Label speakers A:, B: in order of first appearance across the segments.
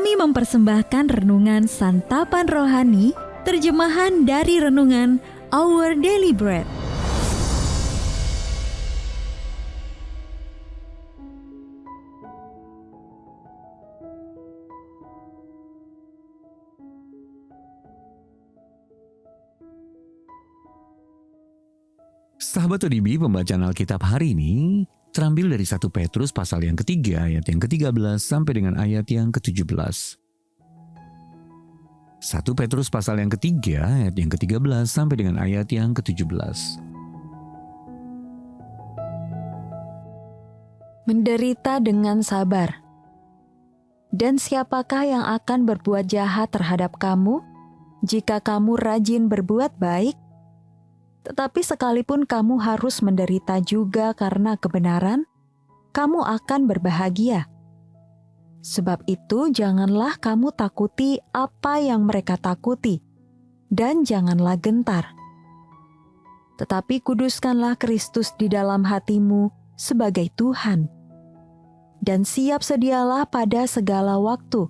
A: Kami mempersembahkan renungan Santapan Rohani, terjemahan dari renungan Our Daily Bread.
B: Sahabat ODB, pembacaan Alkitab hari ini terambil dari 1 Petrus pasal yang ketiga ayat yang ke-13 sampai dengan ayat yang ke-17. 1 Petrus pasal yang ketiga ayat yang ke-13 sampai dengan ayat yang ke-17.
C: Menderita dengan sabar. Dan siapakah yang akan berbuat jahat terhadap kamu jika kamu rajin berbuat baik? Tetapi sekalipun kamu harus menderita juga karena kebenaran, kamu akan berbahagia. Sebab itu janganlah kamu takuti apa yang mereka takuti, dan janganlah gentar. Tetapi kuduskanlah Kristus di dalam hatimu sebagai Tuhan. Dan siap sedialah pada segala waktu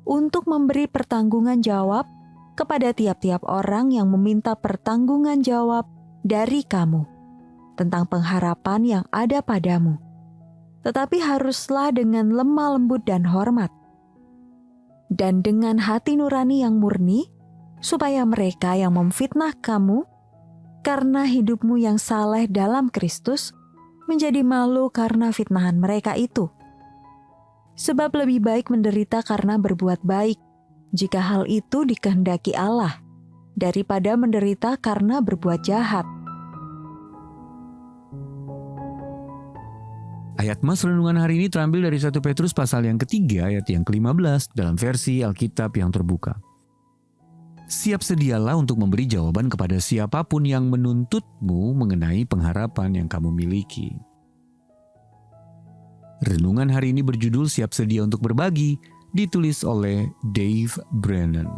C: untuk memberi pertanggungan jawab kepada tiap-tiap orang yang meminta pertanggungan jawab dari kamu tentang pengharapan yang ada padamu. Tetapi haruslah dengan lemah lembut dan hormat, dan dengan hati nurani yang murni, supaya mereka yang memfitnah kamu karena hidupmu yang saleh dalam Kristus menjadi malu karena fitnahan mereka itu. Sebab lebih baik menderita karena berbuat baik, jika hal itu dikehendaki Allah, daripada menderita karena berbuat jahat.
B: Ayat mas renungan hari ini terambil dari 1 Petrus pasal yang ketiga ayat yang ke-15 dalam versi Alkitab yang terbuka. Siap sedialah untuk memberi jawaban kepada siapapun yang menuntutmu mengenai pengharapan yang kamu miliki. Renungan hari ini berjudul Siap Sedia untuk Berbagi, ditulis oleh Dave Brennan.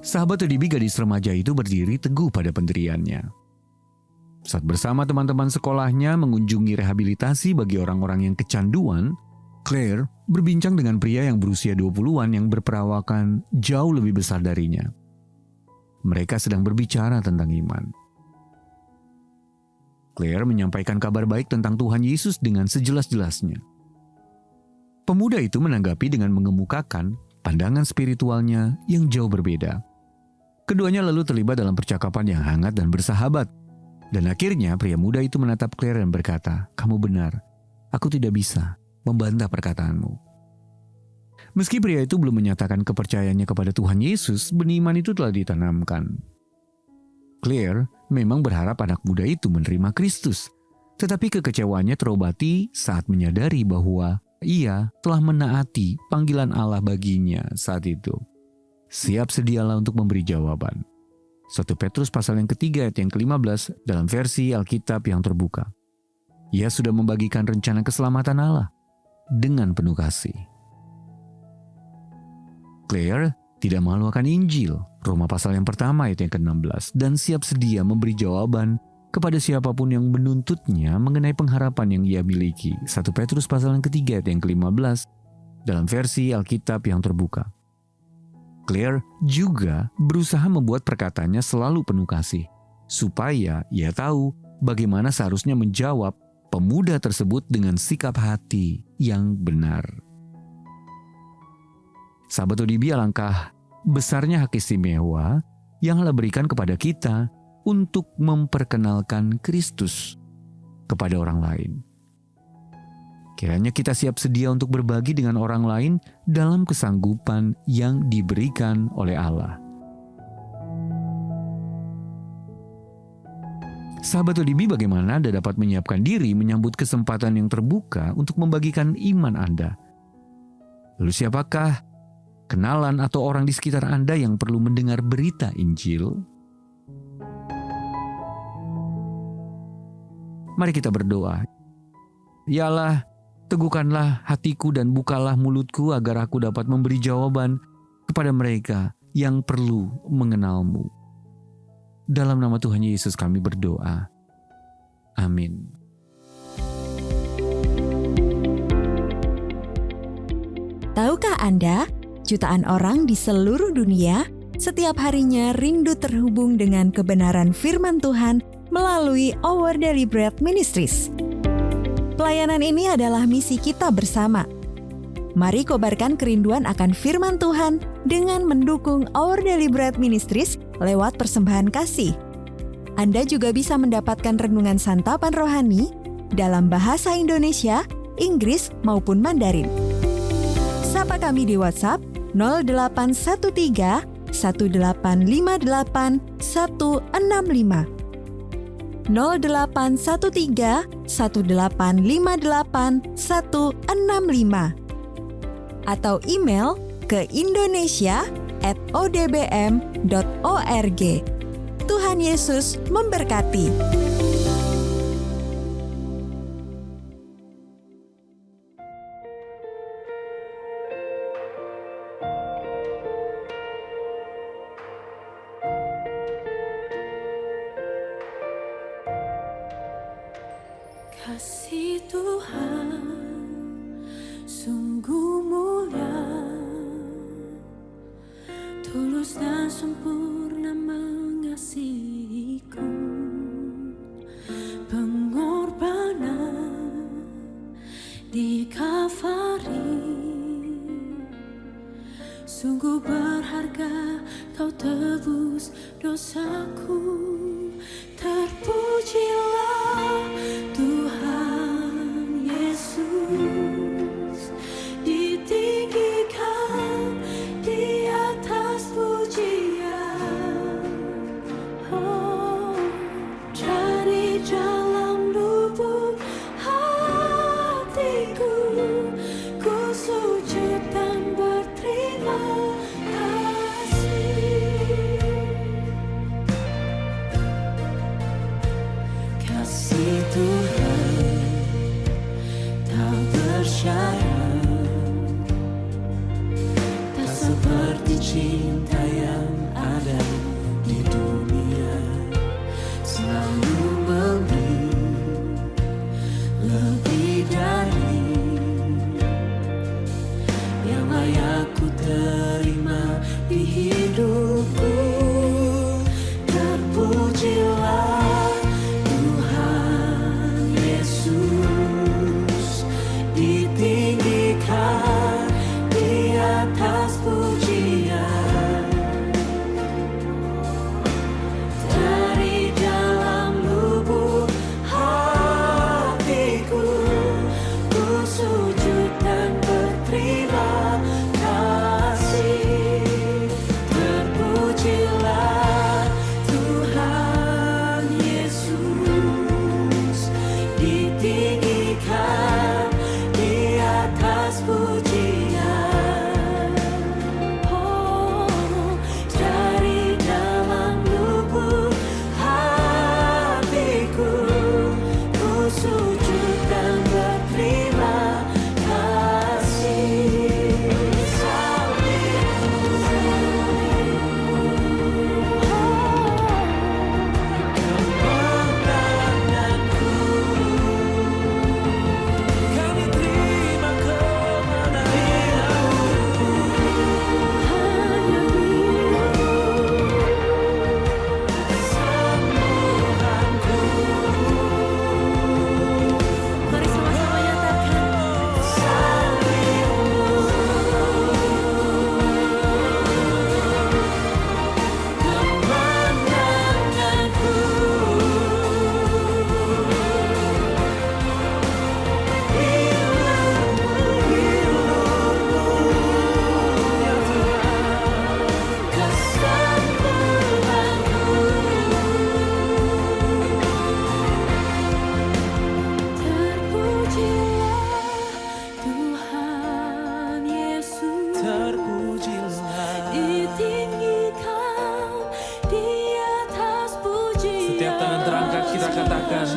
B: Sahabat ODB, gadis remaja itu berdiri teguh pada pendiriannya. Saat bersama teman-teman sekolahnya mengunjungi rehabilitasi bagi orang-orang yang kecanduan, Claire berbincang dengan pria yang berusia 20-an yang berperawakan jauh lebih besar darinya. Mereka sedang berbicara tentang iman. Claire menyampaikan kabar baik tentang Tuhan Yesus dengan sejelas-jelasnya. Pemuda itu menanggapi dengan mengemukakan pandangan spiritualnya yang jauh berbeda. Keduanya lalu terlibat dalam percakapan yang hangat dan bersahabat. Dan akhirnya pria muda itu menatap Claire dan berkata, "Kamu benar, aku tidak bisa membantah perkataanmu." Meski pria itu belum menyatakan kepercayaannya kepada Tuhan Yesus, benih iman itu telah ditanamkan. Claire memang berharap anak muda itu menerima Kristus, tetapi kekecewaannya terobati saat menyadari bahwa ia telah menaati panggilan Allah baginya saat itu. Siap sedialah untuk memberi jawaban. 1 Petrus pasal yang ketiga ayat yang ke-15 dalam versi Alkitab yang terbuka. Ia sudah membagikan rencana keselamatan Allah dengan penuh kasih. Claire tidak malu akan Injil, Roma pasal yang pertama ayat yang ke-16, dan siap sedia memberi jawaban kepada siapapun yang menuntutnya mengenai pengharapan yang ia miliki. 1 Petrus pasal yang ketiga ayat yang ke-15 dalam versi Alkitab yang terbuka. Claire juga berusaha membuat perkataannya selalu penuh kasih, supaya ia tahu bagaimana seharusnya menjawab pemuda tersebut dengan sikap hati yang benar. Sahabat ODB, alangkah besarnya hak istimewa yang Allah berikan kepada kita untuk memperkenalkan Kristus kepada orang lain. Kiranya kita siap sedia untuk berbagi dengan orang lain dalam kesanggupan yang diberikan oleh Allah. Sahabat ODB, bagaimana Anda dapat menyiapkan diri menyambut kesempatan yang terbuka untuk membagikan iman Anda? Lalu siapakah kenalan atau orang di sekitar Anda yang perlu mendengar berita Injil? Mari kita berdoa. Ya Allah, teguhkanlah hatiku dan bukalah mulutku agar aku dapat memberi jawaban kepada mereka yang perlu mengenal-Mu. Dalam nama Tuhan Yesus kami berdoa. Amin.
A: Tahukah Anda, jutaan orang di seluruh dunia setiap harinya rindu terhubung dengan kebenaran firman Tuhan melalui Our Daily Bread Ministries. Pelayanan ini adalah misi kita bersama. Mari kobarkan kerinduan akan firman Tuhan dengan mendukung Our Daily Bread Ministries lewat persembahan kasih. Anda juga bisa mendapatkan renungan santapan rohani dalam bahasa Indonesia, Inggris, maupun Mandarin. Sapa kami di WhatsApp 0813 1858 165. 0813 1858 165 atau email ke indonesia@odbm.org. Tuhan Yesus memberkati.
D: Kasih Tuhan sungguh mulia, tulus dan sempurna mengasihiku. Pengorbanan di Kalvari sungguh berharga, kau tebus dosaku. Terpujilah Tuhan Yesus, ditinggikan di atas pujian. Oh, dari dalam lubuk hatiku, ku sujud dan berterima kasih. Kasih Tuhan tak bersyarat, tak seperti cinta yang ada di dunia. Selalu memberi lebih dari yang layak ku terima di hidupku. Terpujilah Tuhan Yesus, ditinggikan di atas pujian. Dari dalam lubuk hatiku, ku sujud dan berterima kasih. Terpujilah Tuhan Yesus, ditinggikan di atas pujian. Oh, dari dalam lubuk hatiku, ku sujud dan berterima kasih. Kemenanganku, kami terima kemenanganku, hanya sembuhanku. Mari sama-sama nyatakan salibmu. Kemenanganku, Tuhan Yesus, ditinggikan di atas pujian.
E: Setiap tangan terangkat kita katakan